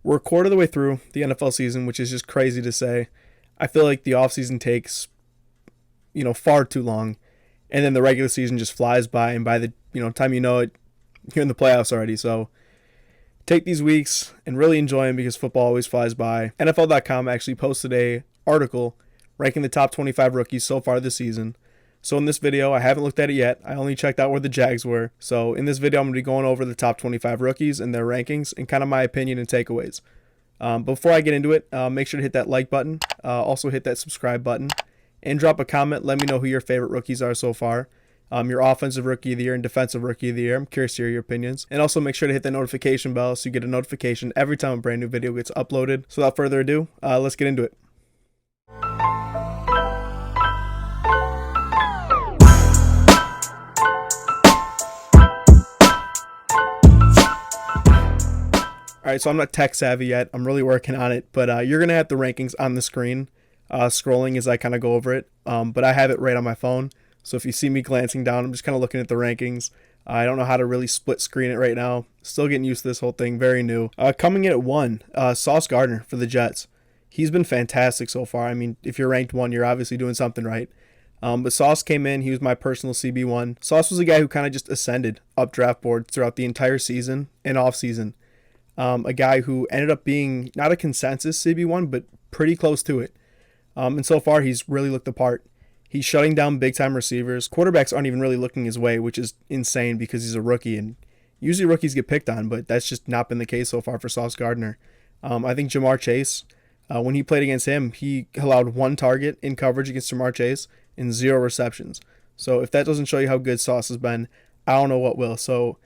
We're a quarter of the way through the NFL season, which is just crazy to say. I feel like the offseason takes, far too long. And then the regular season just flies by. And by the time you know it, you're in the playoffs already. So take these weeks and really enjoy them because football always flies by. NFL.com actually posted a article ranking the top 25 rookies so far this season. So in this video, I haven't looked at it yet. I only checked out where the Jags were. So in this video, I'm going to be going over the top 25 rookies and their rankings and kind of my opinion and takeaways. Before I get into it, make sure to hit that like button. Also hit that subscribe button. And drop a comment. Let me know who your favorite rookies are so far. Your offensive rookie of the year and defensive rookie of the year. I'm curious to hear your opinions. And also make sure to hit the notification bell so you get a notification every time a brand new video gets uploaded. So without further ado, let's get into it. Alright, so I'm not tech savvy yet. I'm really working on it. But you're going to have the rankings on the screen, scrolling as I kind of go over it. But I have it right on my phone. So if you see me glancing down, I'm just kind of looking at the rankings. I don't know how to really split screen it right now. Still getting used to this whole thing. Very new. Coming in at 1, Sauce Gardner for the Jets. He's been fantastic so far. I mean, if you're ranked 1, you're obviously doing something right. But Sauce came in. He was my personal CB1. Sauce was a guy who kind of just ascended up draft boards throughout the entire season and off season. A guy who ended up being not a consensus CB1, but pretty close to it. And so far, he's really looked the part. He's shutting down big-time receivers. Quarterbacks aren't even really looking his way, which is insane because he's a rookie. And usually rookies get picked on, but that's just not been the case so far for Sauce Gardner. I think Jamar Chase, when he played against him, he allowed 1 target in coverage against Jamar Chase and 0 receptions. So if that doesn't show you how good Sauce has been, I don't know what will. So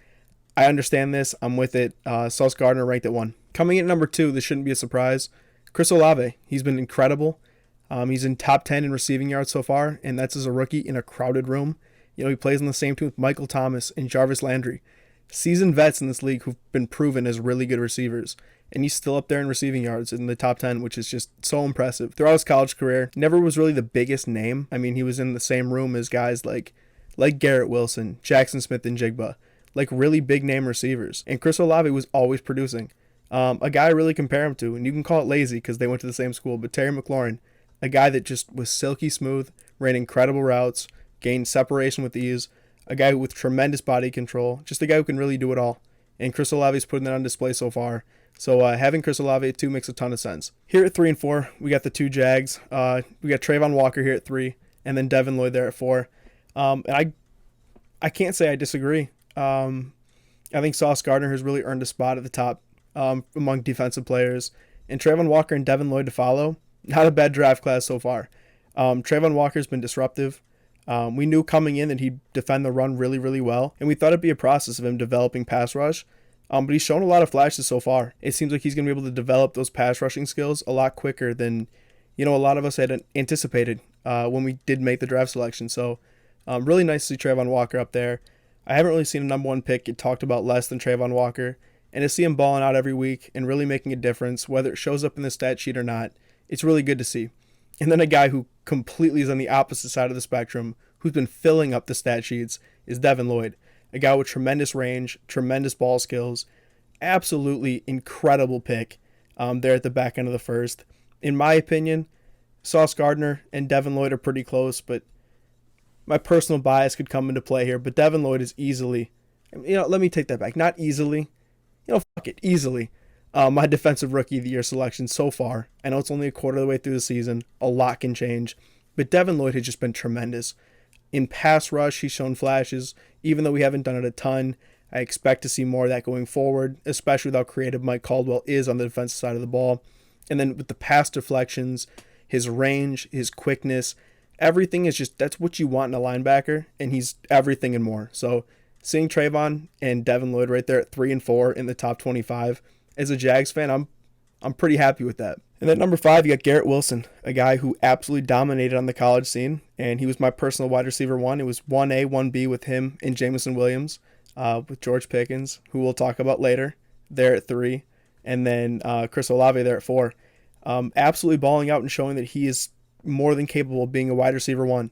I understand this. I'm with it. Sauce Gardner ranked at 1. Coming in at number 2, this shouldn't be a surprise. Chris Olave. He's been incredible. He's in top 10 in receiving yards so far, and that's as a rookie in a crowded room. He plays on the same team with Michael Thomas and Jarvis Landry. Seasoned vets in this league who've been proven as really good receivers. And he's still up there in receiving yards in the top 10, which is just so impressive. Throughout his college career, never was really the biggest name. I mean, he was in the same room as guys like Garrett Wilson, Jackson Smith, and Jigba. Like really big name receivers. And Chris Olave was always producing. A guy I really compare him to, and you can call it lazy because they went to the same school, but Terry McLaurin, a guy that just was silky smooth, ran incredible routes, gained separation with ease, a guy with tremendous body control, just a guy who can really do it all. And Chris Olave's putting that on display so far. So having Chris Olave at 2 makes a ton of sense. Here at 3 and 4, we got the 2 Jags. We got Travon Walker here at 3, and then Devin Lloyd there at 4. And I can't say I disagree. I think Sauce Gardner has really earned a spot at the top among defensive players. And Travon Walker and Devin Lloyd to follow. Not a bad draft class so far. Travon Walker's been disruptive. We knew coming in that he'd defend the run really, really well. And we thought it'd be a process of him developing pass rush. But he's shown a lot of flashes so far. It seems like he's going to be able to develop those pass rushing skills a lot quicker than, a lot of us had anticipated when we did make the draft selection. So really nice to see Travon Walker up there. I haven't really seen a number 1 pick get talked about less than Travon Walker. And to see him balling out every week and really making a difference, whether it shows up in the stat sheet or not, it's really good to see. And then a guy who completely is on the opposite side of the spectrum, who's been filling up the stat sheets, is Devin Lloyd. A guy with tremendous range, tremendous ball skills, absolutely incredible pick there at the back end of the first. In my opinion, Sauce Gardner and Devin Lloyd are pretty close, but my personal bias could come into play here. But Devin Lloyd is easily, let me take that back. Not easily, easily. My defensive rookie of the year selection so far. I know it's only a quarter of the way through the season. A lot can change. But Devin Lloyd has just been tremendous. In pass rush, he's shown flashes. Even though we haven't done it a ton, I expect to see more of that going forward, especially with how creative Mike Caldwell is on the defensive side of the ball. And then with the pass deflections, his range, his quickness, everything is just, that's what you want in a linebacker. And he's everything and more. So seeing Travon and Devin Lloyd right there at 3 and 4 in the top 25, as a Jags fan, I'm pretty happy with that. And then number 5, you got Garrett Wilson, a guy who absolutely dominated on the college scene, and he was my personal wide receiver 1. It was 1A, 1B with him and Jameson Williams, with George Pickens, who we'll talk about later, there at 3, and then Chris Olave there at 4. Absolutely balling out and showing that he is more than capable of being a wide receiver 1.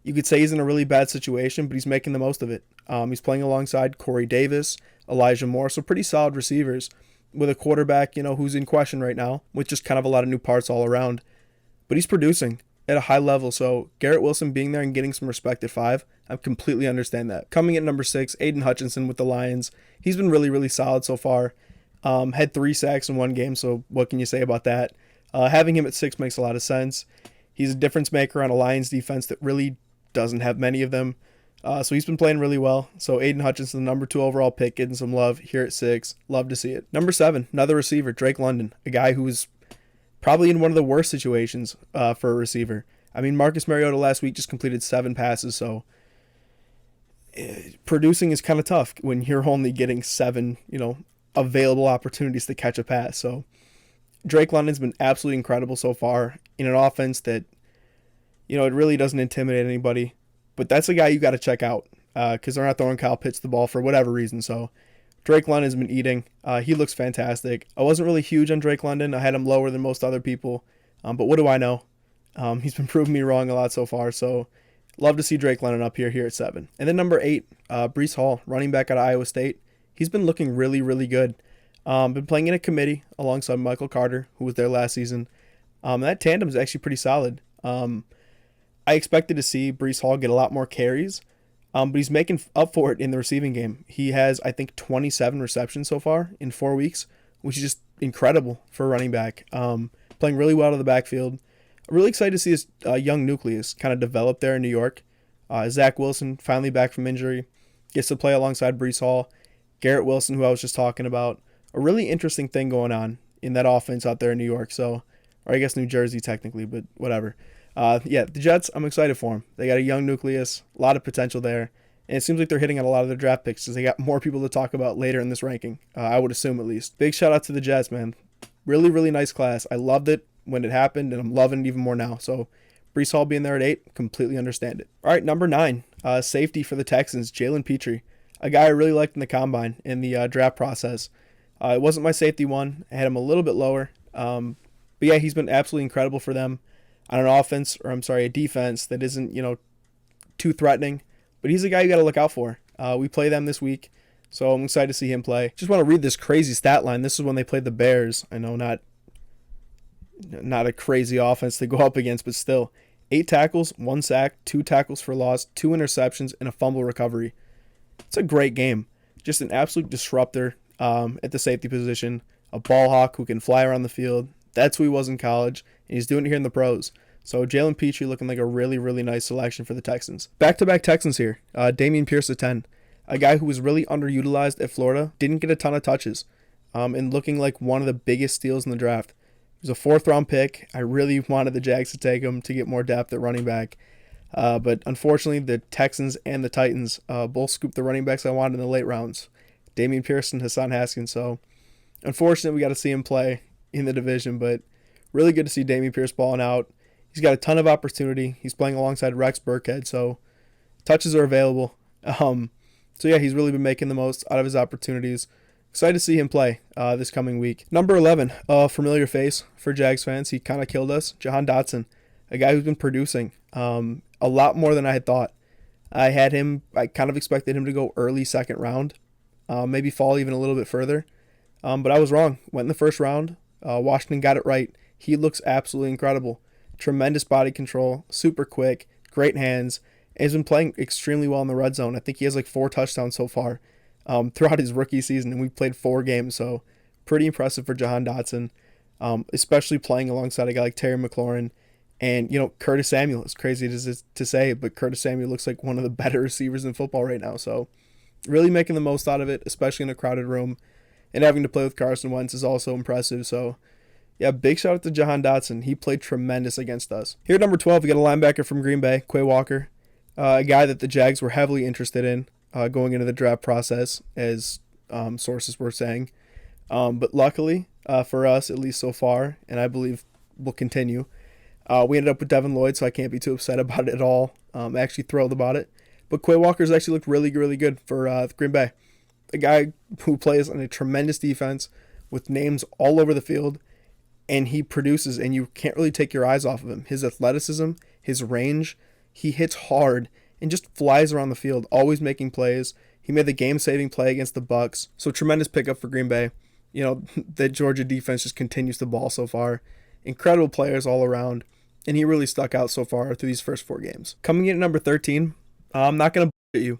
You could say he's in a really bad situation, but he's making the most of it. He's playing alongside Corey Davis, Elijah Moore, so pretty solid receivers. with a quarterback, who's in question right now, with just kind of a lot of new parts all around. But he's producing at a high level, so Garrett Wilson being there and getting some respect at 5, I completely understand that. Coming at number 6, Aidan Hutchinson with the Lions. He's been really, really solid so far. Had 3 sacks in one game, so what can you say about that? Having him at 6 makes a lot of sense. He's a difference maker on a Lions defense that really doesn't have many of them. So he's been playing really well. So Aidan Hutchinson, the number 2 overall pick, getting some love here at 6. Love to see it. Number 7, another receiver, Drake London, a guy who was probably in one of the worst situations for a receiver. I mean, Marcus Mariota last week just completed 7 passes, so producing is kind of tough when you're only getting 7, available opportunities to catch a pass. So Drake London's been absolutely incredible so far in an offense that, it really doesn't intimidate anybody. But that's a guy you got to check out because they're not throwing Kyle Pitts the ball for whatever reason. So Drake London's been eating. He looks fantastic. I wasn't really huge on Drake London. I had him lower than most other people. But what do I know? He's been proving me wrong a lot so far. So love to see Drake London up here at 7. And then number 8, BREECE Hall, running back out of Iowa State. He's been looking really, really good. Been playing in a committee alongside Michael Carter, who was there last season. That tandem is actually pretty solid. I expected to see BREECE Hall get a lot more carries, but he's making up for it in the receiving game. He has, I think, 27 receptions so far in 4 weeks, which is just incredible for a running back. Playing really well out of the backfield. I'm really excited to see his young nucleus kind of develop there in New York. Zach Wilson, finally back from injury, gets to play alongside BREECE Hall. Garrett Wilson, who I was just talking about. A really interesting thing going on in that offense out there in New York. So, or I guess New Jersey technically, but whatever. The Jets, I'm excited for them. They got a young nucleus, a lot of potential there, and it seems like they're hitting on a lot of their draft picks because they got more people to talk about later in this ranking, I would assume at least. Big shout out to the Jets, man. Really, really nice class. I loved it when it happened, and I'm loving it even more now. So BREECE Hall being there at 8, completely understand it. All right, number 9, safety for the Texans, Jalen Pitre, a guy I really liked in the combine in the draft process. It wasn't my safety one. I had him a little bit lower. But yeah, he's been absolutely incredible for them on an offense, or I'm sorry, a defense that isn't, too threatening. But he's a guy you got to look out for. We play them this week, so I'm excited to see him play. Just want to read this crazy stat line. This is when they played the Bears. I know not a crazy offense to go up against, but still. 8 tackles, 1 sack, 2 tackles for loss, 2 interceptions, and a fumble recovery. It's a great game. Just an absolute disruptor at the safety position. A ball hawk who can fly around the field. That's who he was in college, and he's doing it here in the pros. So Jalen Pitre looking like a really, really nice selection for the Texans. Back-to-back Texans here. Dameon Pierce at 10. A guy who was really underutilized at Florida. Didn't get a ton of touches. And looking like one of the biggest steals in the draft. He was a 4th-round pick. I really wanted the Jags to take him to get more depth at running back. But unfortunately, the Texans and the Titans both scooped the running backs I wanted in the late rounds. Dameon Pierce and Hassan Haskins. So unfortunately, we got to see him play in the division, but really good to see Dameon Pierce balling out. He's got a ton of opportunity. He's playing alongside Rex Burkhead, so touches are available. So yeah, he's really been making the most out of his opportunities. Excited to see him play this coming week. Number 11, a familiar face for Jags fans. He kind of killed us. Jahan Dotson, a guy who's been producing a lot more than I had thought. I kind of expected him to go early 2nd round, maybe fall even a little bit further. But I was wrong. Went in the 1st round. Washington got it right. He looks absolutely incredible. Tremendous body control, super quick, great hands, and he's been playing extremely well in the red zone. I think he has like 4 touchdowns so far throughout his rookie season, and we've played 4 games, so pretty impressive for Jahan Dotson, especially playing alongside a guy like Terry McLaurin and, Curtis Samuel. It's crazy to say, but Curtis Samuel looks like one of the better receivers in football right now, so really making the most out of it, especially in a crowded room. And having to play with Carson Wentz is also impressive. So, yeah, big shout out to Jahan Dotson. He played tremendous against us. Here at number 12, we got a linebacker from Green Bay, Quay Walker, a guy that the Jags were heavily interested in going into the draft process, as sources were saying. But luckily for us, at least so far, and I believe will continue, we ended up with Devin Lloyd, so I can't be too upset about it at all. Actually thrilled about it. But Quay Walker's actually looked really, really good for Green Bay. A guy who plays on a tremendous defense with names all over the field, and he produces, and you can't really take your eyes off of him. His athleticism, his range, he hits hard and just flies around the field, always making plays. He made the game-saving play against the Bucs, so tremendous pickup for Green Bay. the Georgia defense just continues to ball so far. Incredible players all around, and he really stuck out so far through these first 4 games. Coming in at number 13, I'm not going to bullshit you.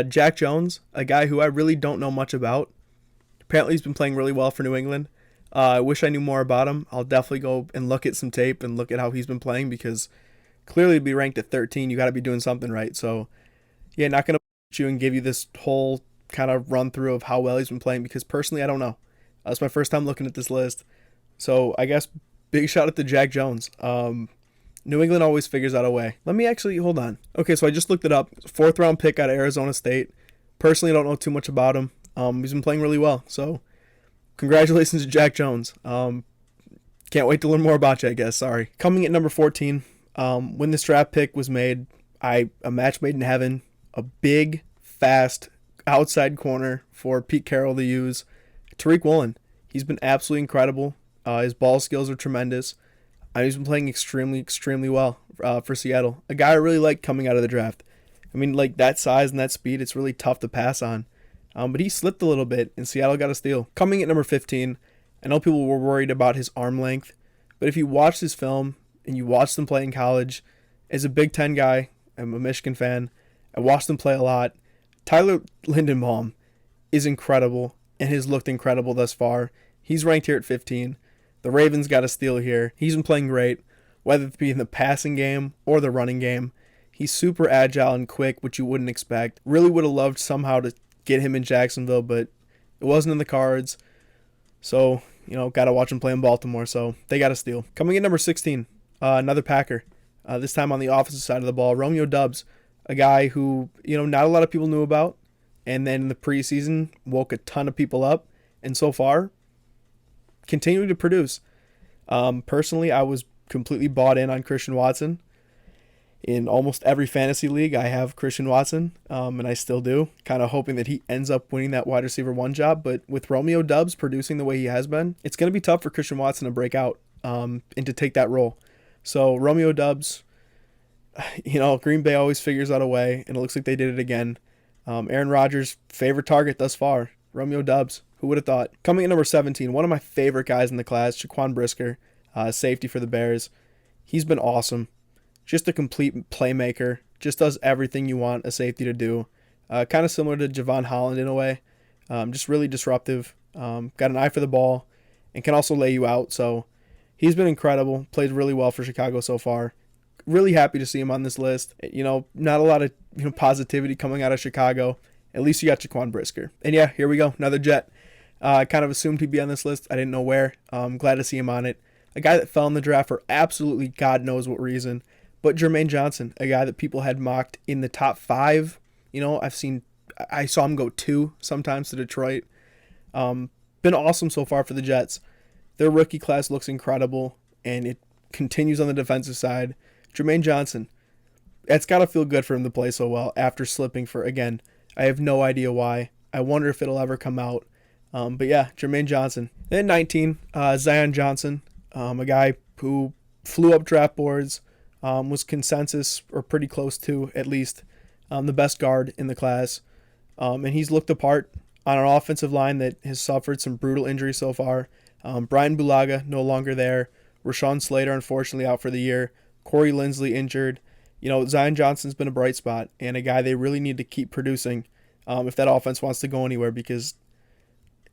Jack Jones, a guy who I really don't know much about. Apparently he's been playing really well for New England. I wish I knew more about him. I'll definitely go and look at some tape and look at how he's been playing, because clearly to be ranked at 13, you got to be doing something right. So, yeah, not going to bullshit you and give you this whole kind of run through of how well he's been playing, because personally I don't know. It's my first time looking at this list. So I guess big shout out to Jack Jones. New England always figures out a way. Let me actually, hold on. Okay, so I just looked it up. 4th round pick out of Arizona State. Personally, I don't know too much about him. He's been playing really well. So congratulations to Jack Jones. Can't wait to learn more about you, I guess. Sorry. Coming at number 14, when this draft pick was made, a match made in heaven. A big, fast, outside corner for Pete Carroll to use. TARIQ Woolen. He's been absolutely incredible. His ball skills are tremendous. He's been playing extremely, extremely well for Seattle. A guy I really like coming out of the draft. I mean, like, that size and that speed, it's really tough to pass on. But he slipped a little bit, and Seattle got a steal. Coming at number 15, I know people were worried about his arm length, but if you watch this film and you watch them play in college, as a Big Ten guy, I'm a Michigan fan, I watched them play a lot. Tyler Linderbaum is incredible and has looked incredible thus far. He's ranked here at 15. The Ravens got a steal here. He's been playing great, whether it be in the passing game or the running game. He's super agile and quick, which you wouldn't expect. Really would have loved somehow to get him in Jacksonville, but it wasn't in the cards. So, got to watch him play in Baltimore. So they got a steal. Coming in number 16, another Packer. This time on the offensive side of the ball, ROMEO DOUBS, a guy who, not a lot of people knew about. And then in the preseason, woke a ton of people up. And so far, continuing to produce. Personally, I was completely bought in on Christian Watson. In almost every fantasy league, I have Christian Watson, and I still do, kind of hoping that he ends up winning that wide receiver 1 job. But with ROMEO DOUBS producing the way he has been, it's going to be tough for Christian Watson to break out and to take that role. So ROMEO DOUBS, Green Bay always figures out a way, and it looks like they did it again. Aaron Rodgers' favorite target thus far, ROMEO DOUBS. Who would have thought? Coming at number 17, one of my favorite guys in the class, JAQUAN BRISKER, safety for the Bears. He's been awesome. Just a complete playmaker. Just does everything you want a safety to do. Kind of similar to Javon Holland in a way. Just really disruptive. Got an eye for the ball and can also lay you out. So he's been incredible. Played really well for Chicago so far. Really happy to see him on this list. Not a lot of positivity coming out of Chicago. At least you got JAQUAN BRISKER. And yeah, here we go. Another Jet. I kind of assumed he'd be on this list. I didn't know where. I'm glad to see him on it. A guy that fell in the draft for absolutely God knows what reason. But Jermaine Johnson, a guy that people had mocked in the top 5. I saw him go 2 sometimes to Detroit. Been awesome so far for the Jets. Their rookie class looks incredible, and it continues on the defensive side. Jermaine Johnson, it's got to feel good for him to play so well after slipping for, again, I have no idea why. I wonder if it'll ever come out. But yeah, Jermaine Johnson. Then 19, Zion Johnson, a guy who flew up draft boards, was consensus, or pretty close to at least, the best guard in the class. And he's looked apart on an offensive line that has suffered some brutal injuries so far. Brian Bulaga no longer there. Rashawn Slater unfortunately out for the year. Corey Linsley injured. Zion Johnson's been a bright spot and a guy they really need to keep producing if that offense wants to go anywhere, because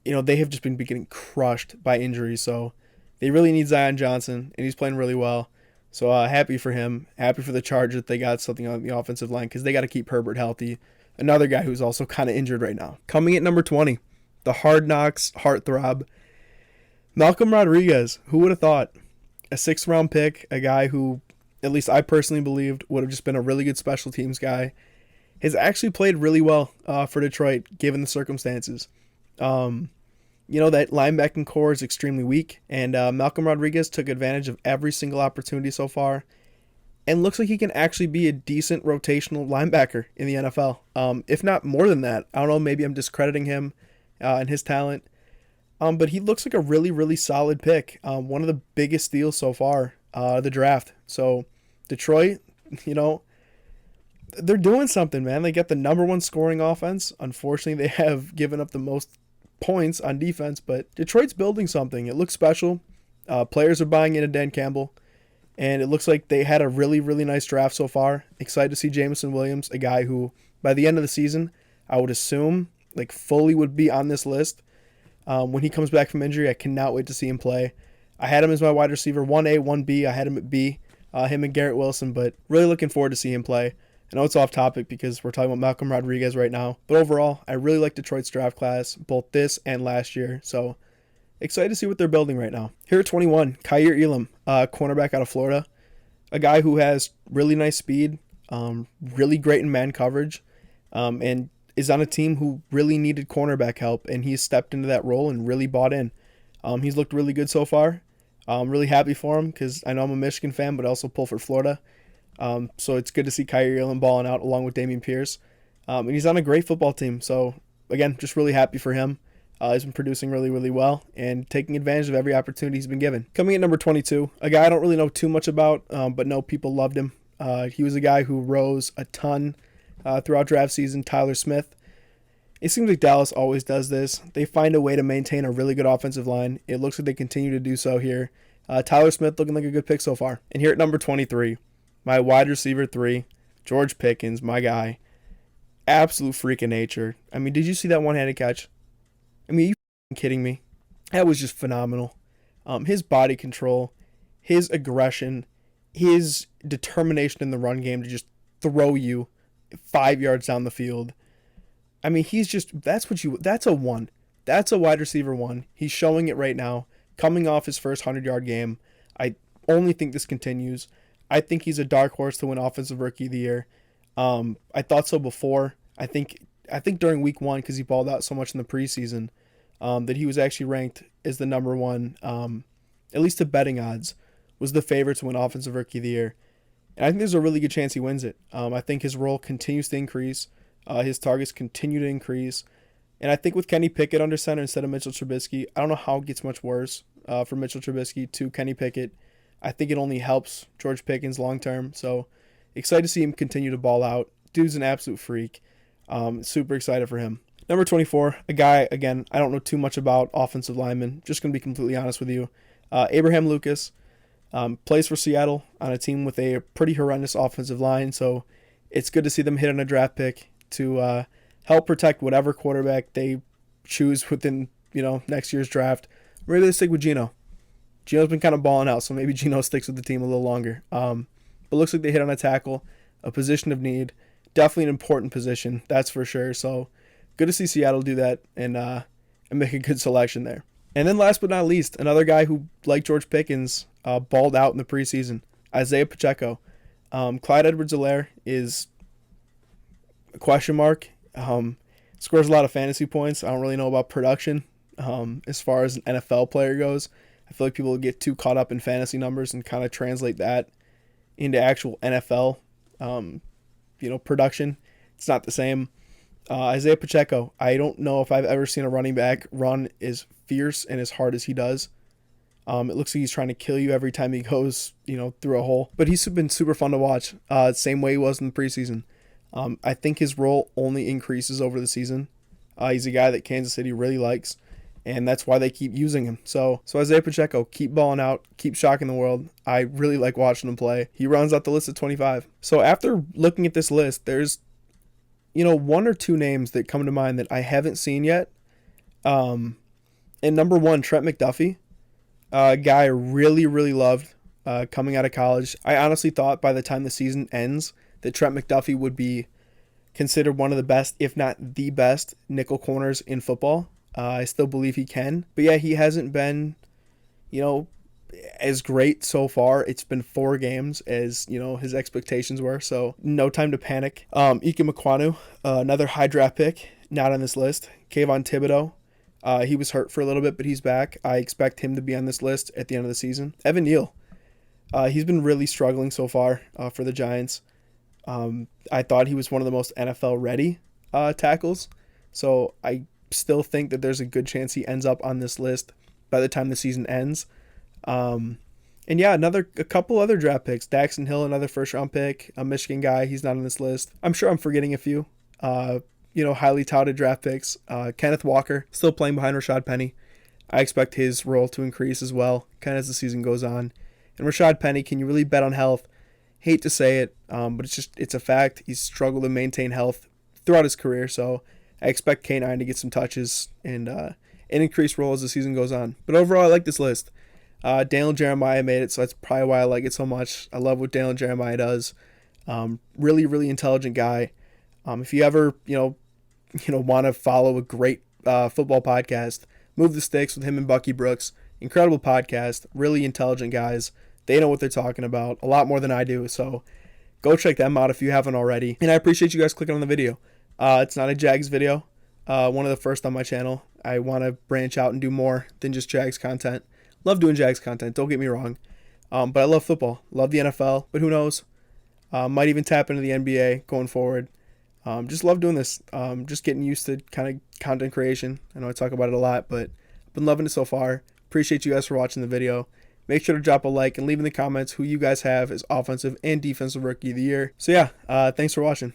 they have just been getting crushed by injuries. So they really need Zion Johnson, and he's playing really well. So happy for him. Happy for the Chargers that they got something on the offensive line, because they got to keep Herbert healthy. Another guy who's also kind of injured right now. Coming at number 20, the Hard Knocks heartthrob, Malcolm Rodriguez. Who would have thought? A 6th-round pick, a guy who, at least I personally believed, would have just been a really good special teams guy, has actually played really well for Detroit, given the circumstances. That linebacking core is extremely weak, and Malcolm Rodriguez took advantage of every single opportunity so far, and looks like he can actually be a decent rotational linebacker in the NFL, if not more than that. I don't know, maybe I'm discrediting him and his talent, but he looks like a really, really solid pick. One of the biggest steals so far, the draft. So Detroit, they're doing something, man. They got the number 1 scoring offense. Unfortunately, they have given up the most points on defense, but Detroit's building something. It looks special. Players are buying into Dan Campbell, and it looks like they had a really, really nice draft so far. Excited to see Jameson Williams, a guy who, by the end of the season, I would assume like fully would be on this list. When he comes back from injury, I cannot wait to see him play. I had him as my wide receiver 1A, 1B. I had him at B, him and Garrett Wilson, but really looking forward to see him play. I know it's off topic because we're talking about Malcolm Rodriguez right now, but overall, I really like Detroit's draft class, both this and last year, so excited to see what they're building right now. Here at 21, Kaiir Elam, cornerback out of Florida, a guy who has really nice speed, really great in man coverage, and is on a team who really needed cornerback help, and he's stepped into that role and really bought in. He's looked really good so far. I'm really happy for him because I know I'm a Michigan fan, but I also pull for Florida. So it's good to see Kaiir Elam balling out along with Dameon Pierce. And he's on a great football team. So, again, just really happy for him. He's been producing really, really well and taking advantage of every opportunity he's been given. Coming at number 22, a guy I don't really know too much about, but know people loved him. He was a guy who rose a ton throughout draft season, Tyler Smith. It seems like Dallas always does this. They find a way to maintain a really good offensive line. It looks like they continue to do so here. Tyler Smith looking like a good pick so far. And here at number 23, my wide receiver 3, George Pickens, my guy. Absolute freak of nature. I mean, did you see that one-handed catch? I mean, are you kidding me? That was just phenomenal. His body control, his aggression, his determination in the run game to just throw you 5 yards down the field. I mean, that's a 1. That's a wide receiver 1. He's showing it right now, coming off his first 100-yard game. I only think this continues. I think he's a dark horse to win Offensive Rookie of the Year. I thought so before. I think during week 1, because he balled out so much in the preseason, that he was actually ranked as the number 1, at least the betting odds, was the favorite to win Offensive Rookie of the Year. And I think there's a really good chance he wins it. I think his role continues to increase. His targets continue to increase. And I think with Kenny Pickett under center instead of Mitchell Trubisky, I don't know how it gets much worse from Mitchell Trubisky to Kenny Pickett. I think it only helps George Pickens long term. So excited to see him continue to ball out. Dude's an absolute freak. Super excited for him. Number 24, a guy, again, I don't know too much about offensive linemen. Just going to be completely honest with you. Abraham Lucas plays for Seattle on a team with a pretty horrendous offensive line. So it's good to see them hit on a draft pick to help protect whatever quarterback they choose within, next year's draft. Maybe they stick with Geno. Geno's been kind of balling out, so maybe Geno sticks with the team a little longer. But looks like they hit on a tackle, a position of need. Definitely an important position, that's for sure. So good to see Seattle do that and make a good selection there. And then last but not least, another guy who, like George Pickens, balled out in the preseason, Isaiah Pacheco. Clyde Edwards-Helaire is a question mark. Scores a lot of fantasy points. I don't really know about production as far as an NFL player goes. I feel like people get too caught up in fantasy numbers and kind of translate that into actual NFL, production. It's not the same. Isaiah Pacheco, I don't know if I've ever seen a running back run as fierce and as hard as he does. It looks like he's trying to kill you every time he goes, through a hole. But he's been super fun to watch. Same way he was in the preseason. I think his role only increases over the season. He's a guy that Kansas City really likes, and that's why they keep using him. So Isaiah Pacheco, keep balling out, keep shocking the world. I really like watching him play. He rounds out the list at 25. So after looking at this list, there's, 1 or 2 names that come to mind that I haven't seen yet. And number 1, Trent McDuffie, a guy I really, really loved coming out of college. I honestly thought by the time the season ends that Trent McDuffie would be considered one of the best, if not the best, nickel corners in football. I still believe he can. But yeah, he hasn't been, as great so far. It's been 4 games as, his expectations were. So no time to panic. Ike Mekwonu, another high draft pick, not on this list. Kayvon Thibodeau, he was hurt for a little bit, but he's back. I expect him to be on this list at the end of the season. Evan Neal, he's been really struggling so far for the Giants. I thought he was one of the most NFL-ready tackles. So I still think that there's a good chance he ends up on this list by the time the season ends. And yeah, a couple other draft picks. Daxton Hill, another first-round pick, a Michigan guy. He's not on this list. I'm sure I'm forgetting a few. highly touted draft picks. Kenneth Walker, still playing behind Rashad Penny. I expect his role to increase as well, kind of as the season goes on. And Rashad Penny, can you really bet on health? Hate to say it, but it's a fact. He's struggled to maintain health throughout his career, so I expect K9 to get some touches and an increased role as the season goes on. But overall, I like this list. Daniel Jeremiah made it, so that's probably why I like it so much. I love what Daniel Jeremiah does. Really, really intelligent guy. If you ever, want to follow a great football podcast, Move the Sticks with him and Bucky Brooks. Incredible podcast. Really intelligent guys. They know what they're talking about a lot more than I do. So go check them out if you haven't already. And I appreciate you guys clicking on the video. It's not a Jags video. One of the first on my channel. I want to branch out and do more than just Jags content. Love doing Jags content. Don't get me wrong. But I love football. Love the NFL. But who knows? Might even tap into the NBA going forward. Just love doing this. Just getting used to kind of content creation. I know I talk about it a lot, but I've been loving it so far. Appreciate you guys for watching the video. Make sure to drop a like and leave in the comments who you guys have as offensive and defensive rookie of the year. So yeah, thanks for watching.